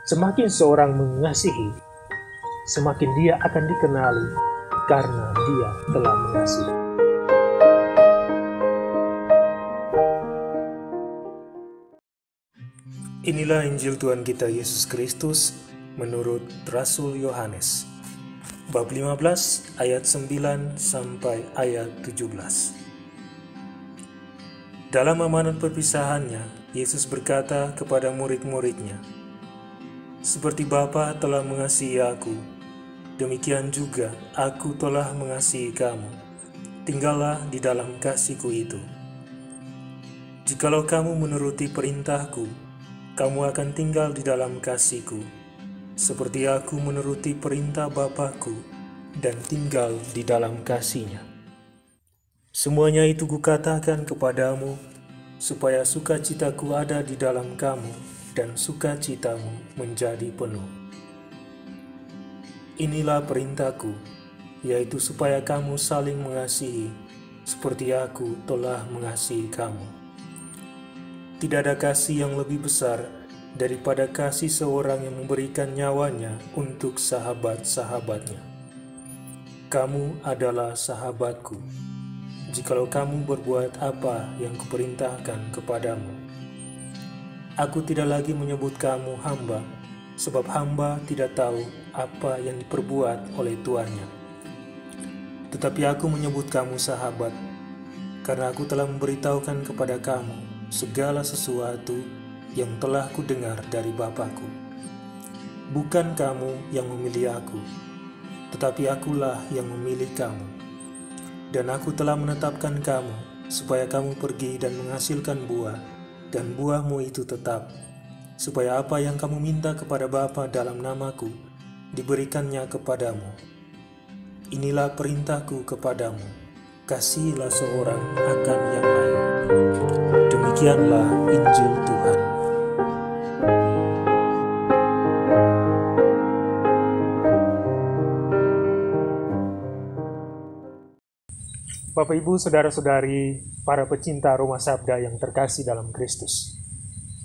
Semakin seorang mengasihi, semakin dia akan dikenali karena dia telah mengasihi. Inilah Injil Tuhan kita Yesus Kristus menurut Rasul Yohanes. Bab 15 ayat 9 sampai ayat 17. Dalam amanat perpisahannya, Yesus berkata kepada murid-muridnya, "Seperti Bapa telah mengasihi aku, demikian juga aku telah mengasihi kamu. Tinggallah di dalam kasih-Ku itu. Jikalau kamu menuruti perintah-Ku, kamu akan tinggal di dalam kasih-Ku, seperti aku menuruti perintah Bapa-Ku dan tinggal di dalam kasih-Nya. Semuanya itu Kukatakan kepadamu, supaya sukacita-Ku ada di dalam kamu dan sukacitamu menjadi penuh. Inilah perintah-Ku, yaitu supaya kamu saling mengasihi, seperti aku telah mengasihi kamu. Tidak ada kasih yang lebih besar daripada kasih seorang yang memberikan nyawanya untuk sahabat-sahabatnya. Kamu adalah sahabatku, jikalau kamu berbuat apa yang Kuperintahkan kepadamu. Aku tidak lagi menyebut kamu hamba, sebab hamba tidak tahu apa yang diperbuat oleh tuannya. Tetapi aku menyebut kamu sahabat, karena aku telah memberitahukan kepada kamu segala sesuatu yang telah Kudengar dari Bapa-Ku. Bukan kamu yang memilih aku, tetapi akulah yang memilih kamu. Dan aku telah menetapkan kamu, supaya kamu pergi dan menghasilkan buah, dan buahmu itu tetap, supaya apa yang kamu minta kepada Bapa dalam nama-Ku, diberikannya kepadamu. Inilah perintah-Ku kepadamu, kasihilah seorang akan yang lain." Demikianlah Injil Tuhan. Bapak, Ibu, Saudara-saudari, para pecinta Aroma Sabda yang terkasih dalam Kristus.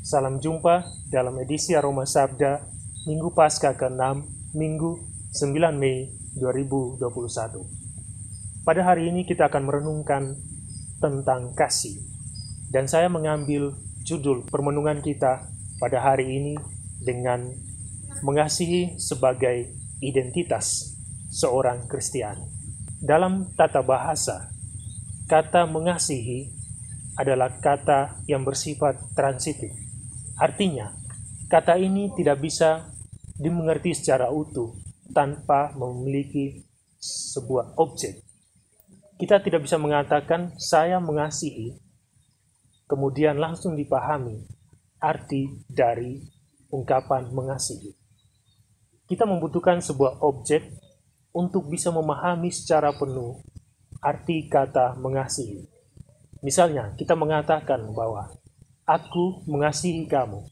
Salam jumpa dalam edisi Aroma Sabda Minggu Paskah ke-6, Minggu 9 Mei 2021. Pada hari ini kita akan merenungkan tentang kasih. Dan saya mengambil judul permenungan kita pada hari ini dengan mengasihi sebagai identitas seorang Kristiani. Dalam tata bahasa, kata mengasihi adalah kata yang bersifat transitif. Artinya, kata ini tidak bisa dimengerti secara utuh tanpa memiliki sebuah objek. Kita tidak bisa mengatakan saya mengasihi, kemudian langsung dipahami arti dari ungkapan mengasihi. Kita membutuhkan sebuah objek untuk bisa memahami secara penuh arti kata mengasihi. Misalnya, kita mengatakan bahwa aku mengasihi kamu.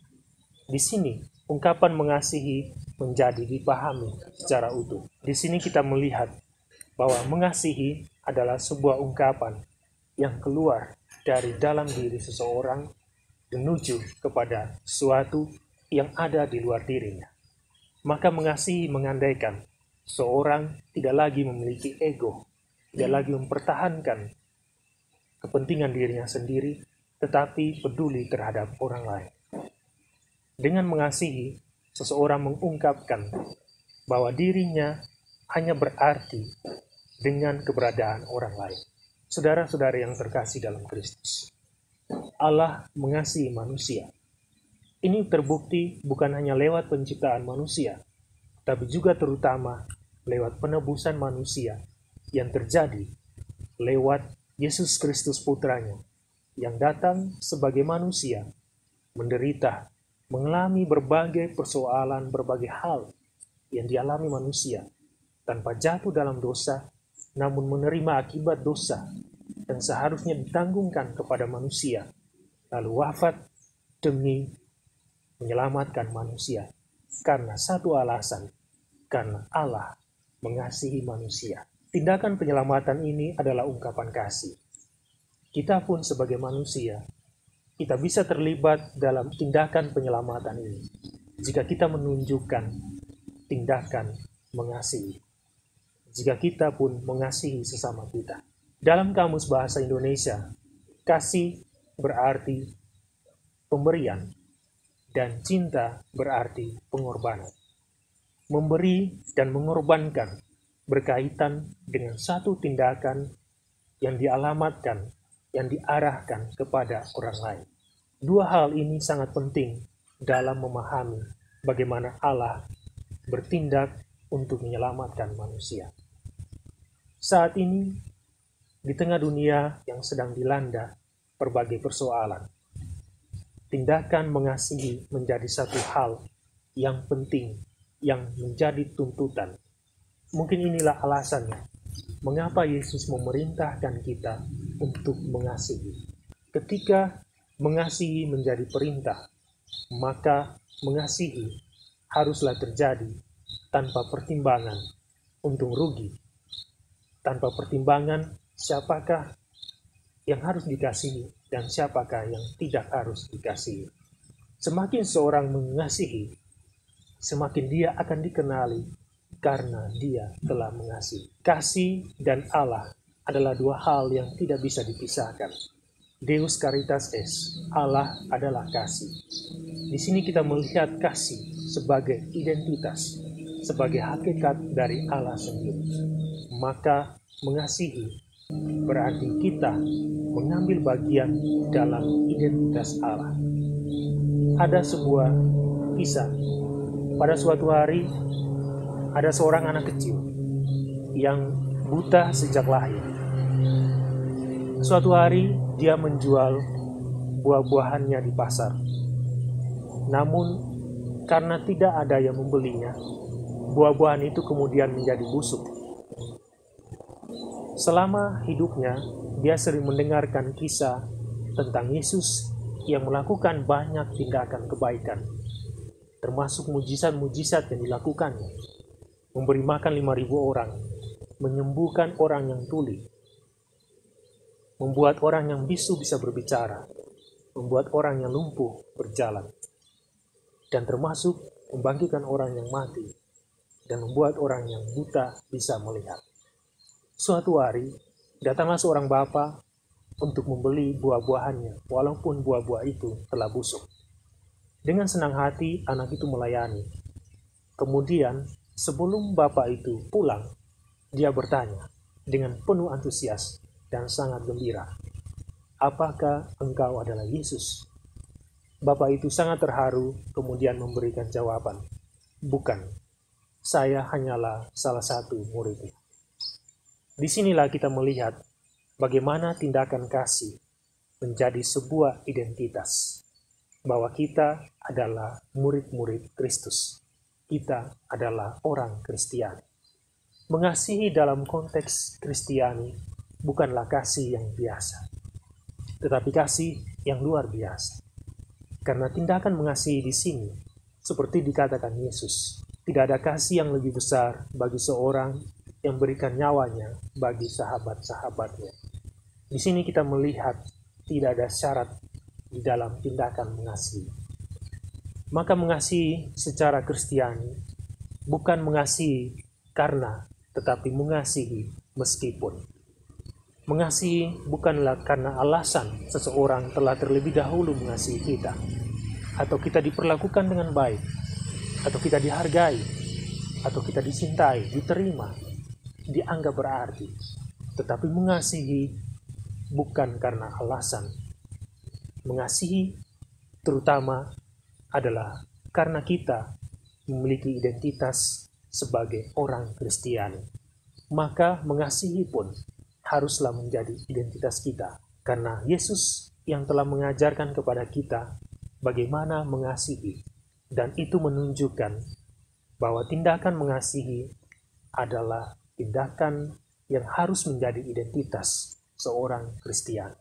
Di sini, ungkapan mengasihi menjadi dipahami secara utuh. Di sini kita melihat bahwa mengasihi adalah sebuah ungkapan yang keluar dari dalam diri seseorang menuju kepada sesuatu yang ada di luar dirinya. Maka mengasihi mengandaikan seorang tidak lagi memiliki ego, tidak lagi mempertahankan kepentingan dirinya sendiri, tetapi peduli terhadap orang lain. Dengan mengasihi, seseorang mengungkapkan bahwa dirinya hanya berarti dengan keberadaan orang lain. Saudara-saudara yang terkasih dalam Kristus, Allah mengasihi manusia. Ini terbukti bukan hanya lewat penciptaan manusia, tapi juga terutama lewat penebusan manusia yang terjadi lewat Yesus Kristus Putranya, yang datang sebagai manusia, menderita, mengalami berbagai persoalan, berbagai hal yang dialami manusia, tanpa jatuh dalam dosa, namun menerima akibat dosa yang seharusnya ditanggungkan kepada manusia, lalu wafat demi menyelamatkan manusia. Karena satu alasan, karena Allah mengasihi manusia. Tindakan penyelamatan ini adalah ungkapan kasih. Kita pun sebagai manusia, kita bisa terlibat dalam tindakan penyelamatan ini. jika kita menunjukkan tindakan mengasihi. Jika kita pun mengasihi sesama kita. Dalam Kamus Bahasa Indonesia, kasih berarti pemberian dan cinta berarti pengorbanan. Memberi dan mengorbankan berkaitan dengan satu tindakan yang dialamatkan, yang diarahkan kepada orang lain. Dua hal ini sangat penting dalam memahami bagaimana Allah bertindak untuk menyelamatkan manusia. Saat ini, di tengah dunia yang sedang dilanda berbagai persoalan, tindakan mengasihi menjadi satu hal yang penting, yang menjadi tuntutan. Mungkin inilah alasannya mengapa Yesus memerintahkan kita untuk mengasihi. Ketika mengasihi menjadi perintah, maka mengasihi haruslah terjadi tanpa pertimbangan untung rugi, tanpa pertimbangan siapakah yang harus dikasihi dan siapakah yang tidak harus dikasihi. Semakin seorang mengasihi, semakin dia akan dikenali karena dia telah mengasihi. Kasih dan Allah adalah dua hal yang tidak bisa dipisahkan. Deus Caritas Est, Allah adalah kasih. Di sini kita melihat kasih sebagai identitas, sebagai hakikat dari Allah sendiri. Maka mengasihi berarti kita mengambil bagian dalam identitas Allah. Ada sebuah kisah. Pada suatu hari, ada seorang anak kecil yang buta sejak lahir. Suatu hari, dia menjual buah-buahannya di pasar. Namun, karena tidak ada yang membelinya, buah-buahan itu kemudian menjadi busuk. Selama hidupnya, dia sering mendengarkan kisah tentang Yesus yang melakukan banyak tindakan kebaikan, termasuk mujizat-mujizat yang dilakukannya. Memberi makan 5.000 orang, menyembuhkan orang yang tuli, membuat orang yang bisu bisa berbicara, membuat orang yang lumpuh berjalan, dan termasuk membangkitkan orang yang mati, dan membuat orang yang buta bisa melihat. Suatu hari, datanglah seorang bapa untuk membeli buah-buahannya, walaupun buah-buah itu telah busuk. Dengan senang hati, anak itu melayani. Kemudian, sebelum bapak itu pulang, dia bertanya dengan penuh antusias dan sangat gembira, "Apakah engkau adalah Yesus?" Bapak itu sangat terharu, kemudian memberikan jawaban, "Bukan, saya hanyalah salah satu muridnya." Disinilah kita melihat bagaimana tindakan kasih menjadi sebuah identitas, bahwa kita adalah murid-murid Kristus. Kita adalah orang Kristiani. Mengasihi dalam konteks Kristiani bukanlah kasih yang biasa, tetapi kasih yang luar biasa. Karena tindakan mengasihi di sini, seperti dikatakan Yesus, tidak ada kasih yang lebih besar bagi seorang yang berikan nyawanya bagi sahabat-sahabatnya. Di sini kita melihat tidak ada syarat di dalam tindakan mengasihi. Maka mengasihi secara Kristiani bukan mengasihi karena, tetapi mengasihi meskipun. Mengasihi bukanlah karena alasan seseorang telah terlebih dahulu mengasihi kita, atau kita diperlakukan dengan baik, atau kita dihargai, atau kita dicintai, diterima, dianggap berarti. Tetapi mengasihi bukan karena alasan. Mengasihi terutama adalah karena kita memiliki identitas sebagai orang Kristiani. Maka mengasihi pun haruslah menjadi identitas kita. Karena Yesus yang telah mengajarkan kepada kita bagaimana mengasihi. Dan itu menunjukkan bahwa tindakan mengasihi adalah tindakan yang harus menjadi identitas seorang Kristiani.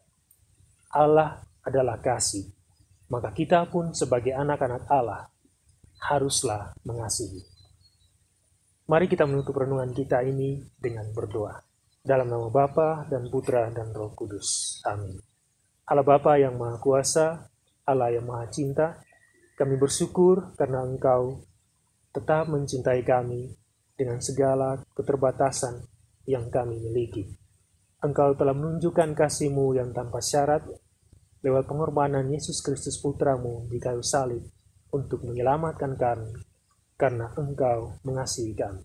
Allah adalah kasih, maka kita pun sebagai anak-anak Allah haruslah mengasihi. Mari kita menutup renungan kita ini dengan berdoa. Dalam nama Bapa dan Putra dan Roh Kudus. Amin. Allah Bapa yang Maha Kuasa, Allah yang Maha Cinta, Kami bersyukur karena Engkau tetap mencintai kami dengan segala keterbatasan yang kami miliki. Engkau telah menunjukkan kasih-Mu yang tanpa syarat lewat pengorbanan Yesus Kristus Putra-Mu di kayu salib untuk menyelamatkan kami, karena Engkau mengasihi kami.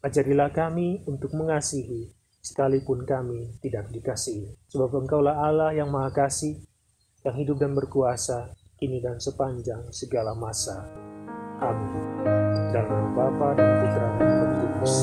Ajarilah kami untuk mengasihi, sekalipun kami tidak dikasihi. Sebab Engkaulah Allah yang Maha Kasih, yang hidup dan berkuasa, kini dan sepanjang segala masa. Amin. Dalam nama Bapa dan Putra dan Roh Kudus.